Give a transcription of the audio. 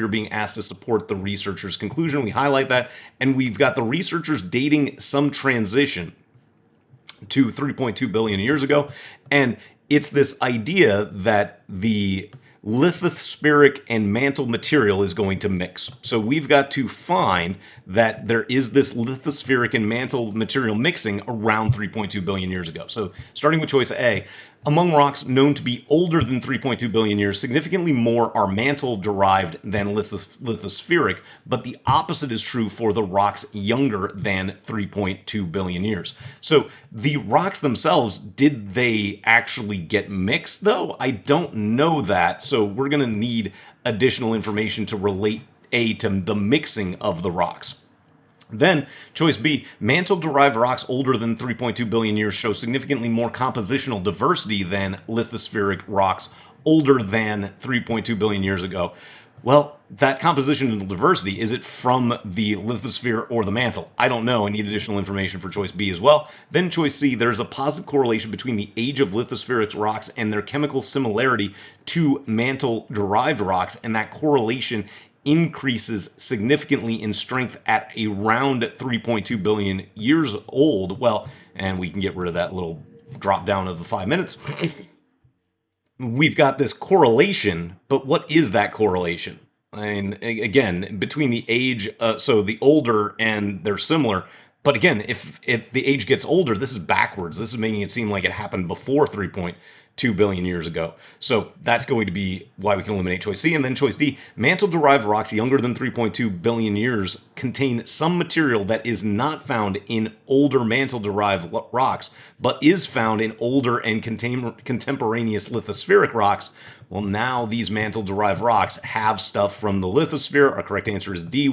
You're being asked to support the researcher's conclusion. We highlight that, and we've got the researchers dating some transition to 3.2 billion years ago, and it's this idea that the lithospheric and mantle material is going to mix. So we've got to find that there is this lithospheric and mantle material mixing around 3.2 billion years ago. So starting with choice A, among rocks known to be older than 3.2 billion years, significantly more are mantle-derived than lithospheric, but the opposite is true for the rocks younger than 3.2 billion years. So the rocks themselves, did they actually get mixed, though? I don't know that, so we're going to need additional information to relate A to the mixing of the rocks. Then, choice B, mantle-derived rocks older than 3.2 billion years show significantly more compositional diversity than lithospheric rocks older than 3.2 billion years ago. Well, that compositional diversity, is it from the lithosphere or the mantle? I don't know. I need additional information for choice B as well. Then choice C, there's a positive correlation between the age of lithospheric rocks and their chemical similarity to mantle-derived rocks, and that correlation increases significantly in strength at around 3.2 billion years old. Well, and we can get rid of that little drop down of the 5 minutes. We've got this correlation, but what is that correlation? I mean, again, between the age, so the older and they're similar. But again, if the age gets older, this is backwards. This is making it seem like it happened before 3.2 billion years ago. So that's going to be why we can eliminate choice C. And then choice D, mantle-derived rocks younger than 3.2 billion years contain some material that is not found in older mantle-derived rocks, but is found in older and contemporaneous lithospheric rocks. Well, now these mantle-derived rocks have stuff from the lithosphere. Our correct answer is D.